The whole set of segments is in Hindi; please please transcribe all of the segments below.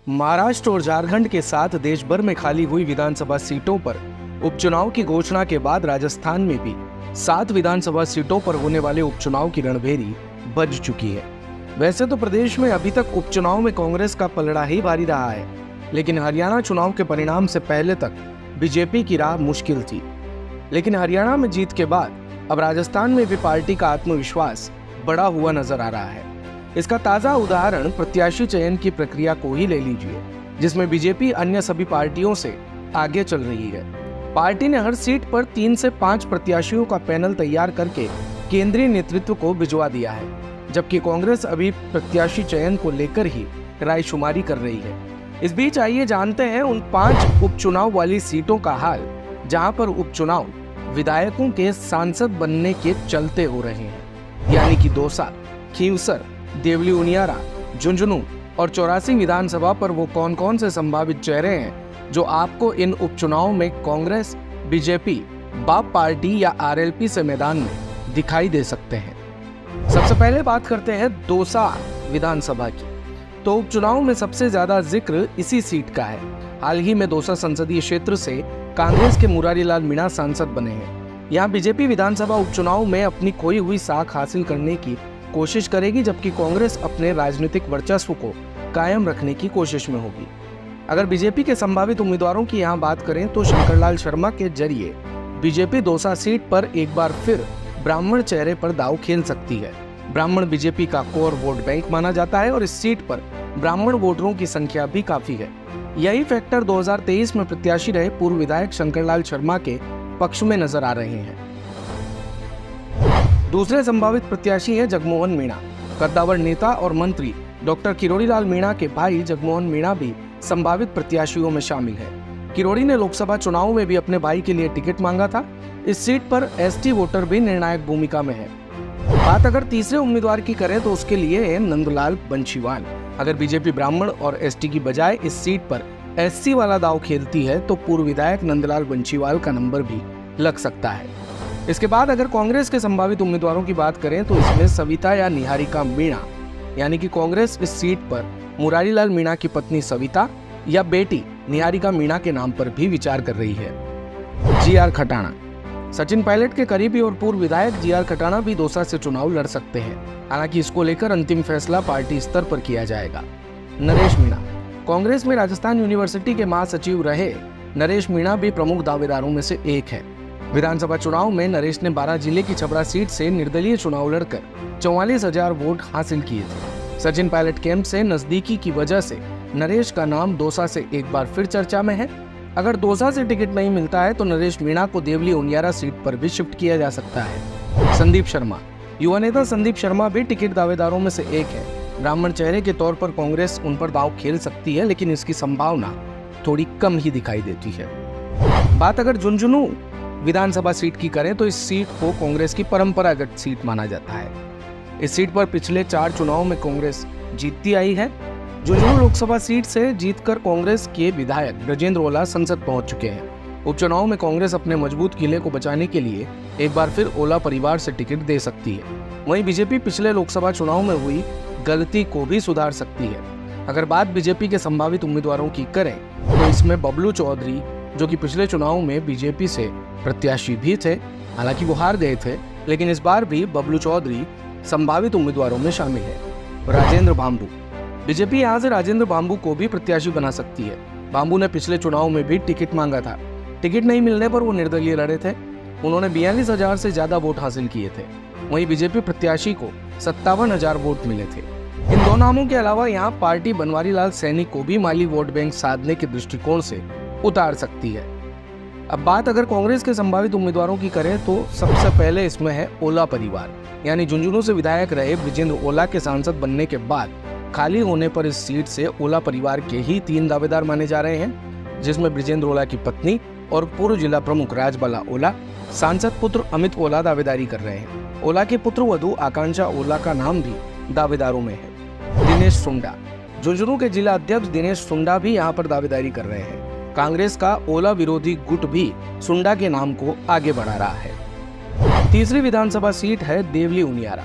महाराष्ट्र और झारखंड के साथ देश भर में खाली हुई विधानसभा सीटों पर उपचुनाव की घोषणा के बाद राजस्थान में भी 7 विधानसभा सीटों पर होने वाले उपचुनाव की रणभेरी बज चुकी है। वैसे तो प्रदेश में अभी तक उपचुनाव में कांग्रेस का पलड़ा ही भारी रहा है, लेकिन हरियाणा चुनाव के परिणाम से पहले तक बीजेपी की राह मुश्किल थी। लेकिन हरियाणा में जीत के बाद अब राजस्थान में भी पार्टी का आत्मविश्वास बढ़ा हुआ नजर आ रहा है। इसका ताजा उदाहरण प्रत्याशी चयन की प्रक्रिया को ही ले लीजिए, जिसमें बीजेपी अन्य सभी पार्टियों से आगे चल रही है। पार्टी ने हर सीट पर 3 से 5 प्रत्याशियों का पैनल तैयार करके केंद्रीय नेतृत्व को भिजवा दिया है, जबकि कांग्रेस अभी प्रत्याशी चयन को लेकर ही रायशुमारी कर रही है। इस बीच आइए जानते हैं उन 5 उपचुनाव वाली सीटों का हाल, जहां पर उपचुनाव विधायकों के सांसद बनने के चलते हो रहे हैं, यानी कि दौसा, खींवसर, देवली उनियारा, झुंझुनू और 84 विधानसभा पर वो कौन कौन से संभावित चेहरे हैं जो आपको इन उपचुनाव में कांग्रेस, बीजेपी, बाप पार्टी या आरएलपी से मैदान में दिखाई दे सकते हैं। सबसे पहले बात करते हैं दौसा विधानसभा की। तो उपचुनाव में सबसे ज्यादा जिक्र इसी सीट का है। हाल ही में दौसा संसदीय क्षेत्र से कांग्रेस के मुरारी लाल मीणा सांसद बने हैं। यहाँ बीजेपी विधानसभा उपचुनाव में अपनी खोई हुई साख हासिल करने की कोशिश करेगी, जबकि कांग्रेस अपने राजनीतिक वर्चस्व को कायम रखने की कोशिश में होगी। अगर बीजेपी के संभावित उम्मीदवारों की यहाँ बात करें तो शंकरलाल शर्मा के जरिए बीजेपी दौसा सीट पर एक बार फिर ब्राह्मण चेहरे पर दांव खेल सकती है। ब्राह्मण बीजेपी का कोर वोट बैंक माना जाता है और इस सीट पर ब्राह्मण वोटरों की संख्या भी काफी है। यही फैक्टर 2023 में प्रत्याशी रहे पूर्व विधायक शंकरलाल शर्मा के पक्ष में नजर आ रहे हैं। दूसरे संभावित प्रत्याशी हैं जगमोहन मीणा। कद्दावर नेता और मंत्री डॉक्टर किरोड़ी लाल मीणा के भाई जगमोहन मीणा भी संभावित प्रत्याशियों में शामिल है। किरोड़ी ने लोकसभा चुनाव में भी अपने भाई के लिए टिकट मांगा था। इस सीट पर एसटी वोटर भी निर्णायक भूमिका में है। बात अगर तीसरे उम्मीदवार की करें तो उसके लिए है नंदलाल बंशीवाल। अगर बीजेपी ब्राह्मण और एसटी की बजाय इस सीट पर एससी वाला दांव खेलती है तो पूर्व विधायक नंदलाल बंशीवाल का नंबर भी लग सकता है। इसके बाद अगर कांग्रेस के संभावित उम्मीदवारों की बात करें तो इसमें सविता या निहारिका मीणा, यानी कि कांग्रेस इस सीट पर मुरारी लाल मीणा की पत्नी सविता या बेटी निहारिका मीणा के नाम पर भी विचार कर रही है। जीआर खटाणा। सचिन पायलट के करीबी और पूर्व विधायक जीआर खटाणा भी दौसा से चुनाव लड़ सकते हैं। हालांकि इसको लेकर अंतिम फैसला पार्टी स्तर पर किया जाएगा। नरेश मीणा। कांग्रेस में राजस्थान यूनिवर्सिटी के महासचिव रहे नरेश मीणा भी प्रमुख दावेदारों में से एक है। विधानसभा चुनाव में नरेश ने 12 जिले की छपरा सीट से निर्दलीय चुनाव लड़कर 44,000 वोट हासिल किए थे। सचिन पायलट कैंप से नजदीकी की वजह से नरेश का नाम दौसा से एक बार फिर चर्चा में है। अगर दौसा से टिकट नहीं मिलता है तो नरेश मीणा को देवली उनियारा सीट पर भी शिफ्ट किया जा सकता है। संदीप शर्मा। युवा नेता संदीप शर्मा भी टिकट दावेदारों में से एक है। ब्राह्मण चेहरे के तौर पर कांग्रेस उन पर दांव खेल सकती है, लेकिन इसकी संभावना थोड़ी कम ही दिखाई देती है। बात अगर झुंझुनू विधानसभा सीट की करें तो इस सीट को कांग्रेस की परंपरागत सीट माना जाता है। इस सीट पर पिछले 4 चुनाव में कांग्रेस जीतती आई है। झुंझुनू लोकसभा सीट से जीतकर कांग्रेस के विधायक ब्रजेंद्र ओला संसद पहुंच चुके हैं। उपचुनाव में कांग्रेस अपने मजबूत किले को बचाने के लिए एक बार फिर ओला परिवार से टिकट दे सकती है। वहीं बीजेपी पिछले लोकसभा चुनाव में हुई गलती को भी सुधार सकती है। अगर बात बीजेपी के संभावित उम्मीदवारों की करें तो इसमें बबलू चौधरी, जो कि पिछले चुनाव में बीजेपी से प्रत्याशी भी थे, हालांकि वो हार गए थे, लेकिन इस बार भी बबलू चौधरी संभावित उम्मीदवारों में शामिल है। राजेंद्र बांबू। बीजेपी यहाँ से राजेंद्र बांबू को भी प्रत्याशी बना सकती है। बांबू ने पिछले चुनाव में भी टिकट मांगा था। टिकट नहीं मिलने पर वो निर्दलीय लड़े थे। उन्होंने 42,000 से ज्यादा वोट हासिल किए थे। वहीं बीजेपी प्रत्याशी को 57,000 वोट मिले थे। इन दो नामों के अलावा यहाँ पार्टी बनवारी लाल सैनी को भी माली वोट बैंक साधने के दृष्टिकोण से उतार सकती है। अब बात अगर कांग्रेस के संभावित उम्मीदवारों की करें तो सबसे पहले इसमें है ओला परिवार, यानी झुंझुनू से विधायक रहे ब्रजेंद्र ओला के सांसद बनने के बाद खाली होने पर इस सीट से ओला परिवार के ही 3 दावेदार माने जा रहे हैं, जिसमें ब्रजेंद्र ओला की पत्नी और पूर्व जिला प्रमुख राजबाला ओला, सांसद पुत्र अमित ओला दावेदारी कर रहे हैं। ओला के पुत्र वधु आकांक्षा ओला का नाम भी दावेदारों में है। दिनेश सुंडा। झुंझुनू के जिला अध्यक्ष दिनेश सुंडा भी यहाँ पर दावेदारी कर रहे हैं। कांग्रेस का ओला विरोधी गुट भी सुंडा के नाम को आगे बढ़ा रहा है। तीसरी विधानसभा सीट है देवली उनियारा।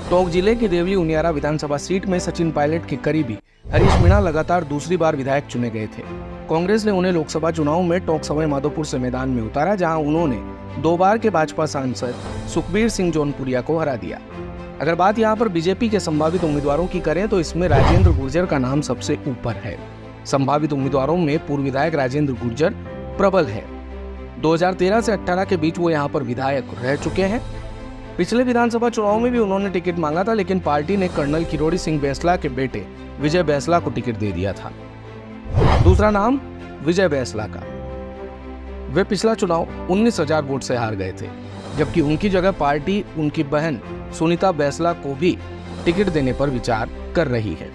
टोंक जिले के देवली उनियारा विधानसभा सीट में सचिन पायलट के करीबी हरीश मीणा लगातार दूसरी बार विधायक चुने गए थे। कांग्रेस ने उन्हें लोकसभा चुनाव में टोंक सवाई माधोपुर से मैदान में उतारा, जहां उन्होंने 2 बार के भाजपा सांसद सुखबीर सिंह जौनपुरिया को हरा दिया। अगर बात यहां पर बीजेपी के संभावित उम्मीदवारों की करें तो इसमें राजेंद्र गुर्जर का नाम सबसे ऊपर है। संभावित उम्मीदवारों में पूर्व विधायक राजेंद्र गुर्जर प्रबल है। 2013 से 18 के बीच वो यहाँ पर विधायक रह चुके हैं। पिछले विधानसभा चुनाव में भी उन्होंने टिकट मांगा था, लेकिन पार्टी ने कर्नल किरोड़ी सिंह बैंसला के बेटे विजय बैंसला को टिकट दे दिया था। दूसरा नाम विजय बैंसला का। वे पिछला चुनाव 19,000 वोट से हार गए थे, जबकि उनकी जगह पार्टी उनकी बहन सुनीता बैंसला को भी टिकट देने पर विचार कर रही है।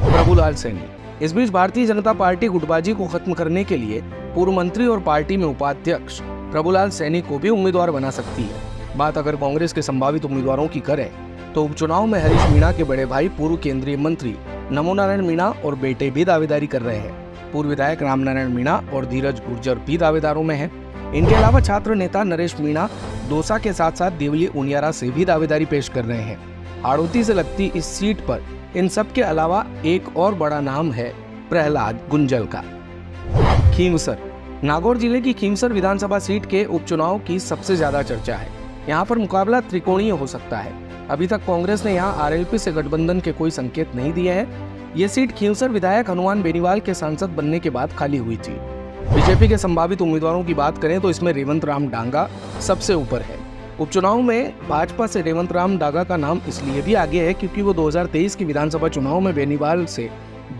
प्रभुलाल सैनी। इस बीच भारतीय जनता पार्टी गुटबाजी को खत्म करने के लिए पूर्व मंत्री और पार्टी में उपाध्यक्ष प्रभुलाल सैनी को भी उम्मीदवार बना सकती है। बात अगर कांग्रेस के संभावित उम्मीदवारों की करें तो उपचुनाव में हरीश मीणा के बड़े भाई पूर्व केंद्रीय मंत्री नमो नारायण मीणा और बेटे भी दावेदारी कर रहे हैं। पूर्व विधायक रामनारायण मीणा और धीरज गुर्जर भी दावेदारों में हैं। इनके अलावा छात्र नेता नरेश मीणा दौसा के साथ साथ देवली उनियारा से भी दावेदारी पेश कर रहे हैं। हाड़ौती से लगती इस सीट पर इन सब के अलावा एक और बड़ा नाम है प्रहलाद गुंजल का। खींवसर। नागौर जिले की खींवसर विधानसभा सीट के उपचुनाव की सबसे ज्यादा चर्चा है। यहाँ पर मुकाबला त्रिकोणीय हो सकता है। अभी तक कांग्रेस ने यहाँ आरएलपी से गठबंधन के कोई संकेत नहीं दिए हैं। ये सीट खींवसर विधायक हनुमान बेनीवाल के सांसद बनने के बाद खाली हुई थी। बीजेपी के संभावित उम्मीदवारों की बात करें तो इसमें रेवंत राम डांगा सबसे ऊपर है। उपचुनाव में भाजपा से रेवंत राम डांगा का नाम इसलिए भी आगे है क्योंकि वो 2023 की विधानसभा चुनाव में बेनीवाल से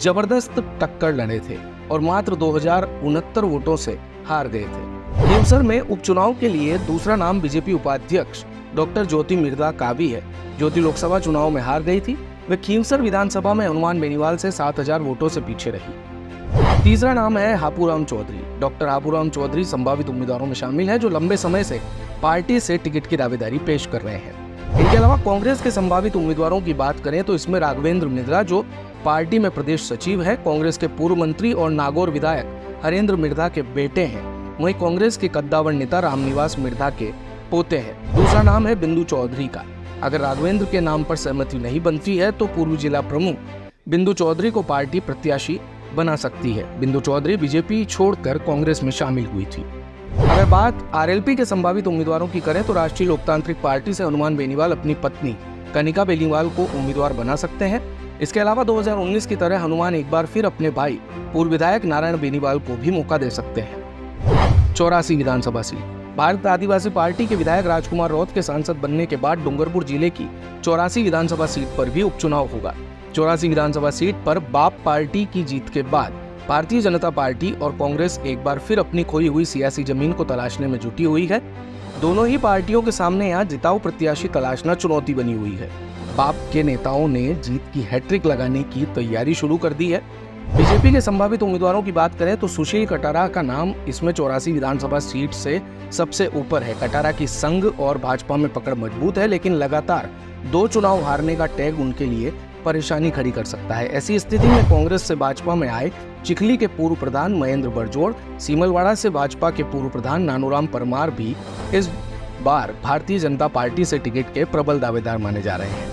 जबरदस्त टक्कर लड़े थे और मात्र 2069 वोटों से हार गए थे। खींवसर में उपचुनाव के लिए दूसरा नाम बीजेपी उपाध्यक्ष डॉक्टर ज्योति मिर्धा का भी है। ज्योति लोकसभा चुनाव में हार गई थी। वे खींवसर विधानसभा में हनुमान बेनीवाल से 7,000 वोटों से पीछे रही। तीसरा नाम है हापूराम चौधरी। डॉक्टर हापूराम चौधरी संभावित उम्मीदवारों में शामिल है जो लंबे समय से पार्टी से टिकट की दावेदारी पेश कर रहे हैं। इनके अलावा कांग्रेस के संभावित उम्मीदवारों की बात करें तो इसमें राघवेंद्र मिर्धा जो पार्टी में प्रदेश सचिव है, कांग्रेस के पूर्व मंत्री और नागौर विधायक हरेंद्र मिर्धा के बेटे हैं। वहीं कांग्रेस के कद्दावर नेता रामनिवास मिर्धा के पोते हैं। दूसरा नाम है बिंदु चौधरी का। अगर राघवेंद्र के नाम पर सहमति नहीं बनती है तो पूर्व जिला प्रमुख बिंदु चौधरी को पार्टी प्रत्याशी बना सकती है। बिंदु चौधरी बीजेपी छोड़कर कांग्रेस में शामिल हुई थी। अगर बात आरएलपी के संभावित उम्मीदवारों की करें तो राष्ट्रीय लोकतांत्रिक पार्टी से हनुमान बेनीवाल अपनी पत्नी कनिका बेनीवाल को उम्मीदवार बना सकते हैं। इसके अलावा 2019 की तरह हनुमान एक बार फिर अपने भाई पूर्व विधायक नारायण बेनीवाल को भी मौका दे सकते हैं। 84 विधानसभा सीट। भारत आदिवासी पार्टी के विधायक राजकुमार रौत के सांसद बनने के बाद डूंगरपुर जिले की 84 विधानसभा सीट पर भी उपचुनाव होगा। 84 विधानसभा सीट पर बाप पार्टी की जीत के बाद भारतीय जनता पार्टी और कांग्रेस एक बार फिर अपनी खोई हुई सियासी जमीन को तलाशने में जुटी हुई है। दोनों ही पार्टियों के सामने यहाँ जिताऊ प्रत्याशी तलाशना चुनौती बनी हुई है। बाप के नेताओं ने जीत की हैट्रिक लगाने की तैयारी शुरू कर दी है। बीजेपी के संभावित उम्मीदवारों की बात करें तो सुशील कटारा का नाम इसमें 84 विधानसभा सीट से सबसे ऊपर है। कटारा की संघ और भाजपा में पकड़ मजबूत है, लेकिन लगातार 2 चुनाव हारने का टैग उनके लिए परेशानी खड़ी कर सकता है। ऐसी स्थिति में कांग्रेस से भाजपा में आए चिखली के पूर्व प्रधान महेंद्र बरजोड़, सीमलवाड़ा से भाजपा के पूर्व प्रधान नानूराम परमार भी इस बार भारतीय जनता पार्टी से टिकट के प्रबल दावेदार माने जा रहे हैं।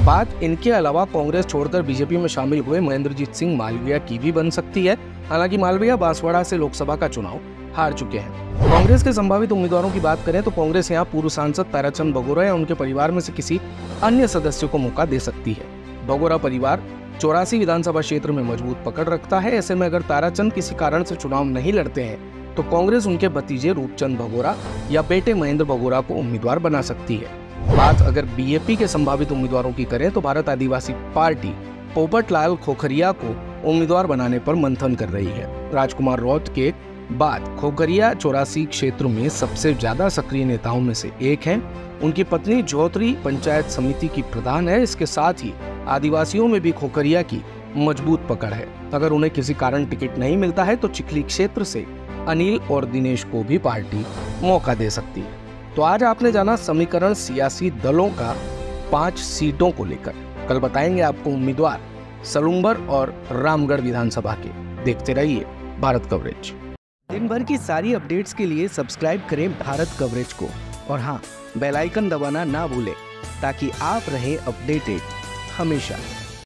बात इनके अलावा कांग्रेस छोड़कर बीजेपी में शामिल हुए महेंद्रजीत सिंह मालवीया की भी बन सकती है। हालांकि मालवीया बांसवाड़ा से लोकसभा का चुनाव हार चुके हैं। कांग्रेस के संभावित उम्मीदवारों की बात करें तो कांग्रेस यहां पूर्व सांसद ताराचंद बगोरा या उनके परिवार में से किसी अन्य सदस्य को मौका दे सकती है। बगोरा परिवार 84 विधानसभा क्षेत्र में मजबूत पकड़ रखता है। ऐसे में अगर ताराचंद किसी कारण से चुनाव नहीं लड़ते हैं तो कांग्रेस उनके भतीजे रूपचंद बगोरा या बेटे महेंद्र बगोरा को उम्मीदवार बना सकती है। बात अगर बीएपी के संभावित उम्मीदवारों की करें तो भारत आदिवासी पार्टी पोपटलाल खोखरिया को उम्मीदवार बनाने पर मंथन कर रही है। राजकुमार रौत के बाद खोखरिया 84 क्षेत्र में सबसे ज्यादा सक्रिय नेताओं में से एक हैं। उनकी पत्नी ज्योति पंचायत समिति की प्रधान है। इसके साथ ही आदिवासियों में भी खोखरिया की मजबूत पकड़ है। अगर उन्हें किसी कारण टिकट नहीं मिलता है तो चिखली क्षेत्र से अनिल और दिनेश को भी पार्टी मौका दे सकती है। तो आज आपने जाना समीकरण सियासी दलों का 5 सीटों को लेकर। कल बताएंगे आपको उम्मीदवार सलूम्बर और रामगढ़ विधानसभा के। देखते रहिए भारत कवरेज। दिन भर की सारी अपडेट्स के लिए सब्सक्राइब करें भारत कवरेज को और हाँ, बेल आइकन दबाना ना भूलें ताकि आप रहें अपडेटेड हमेशा।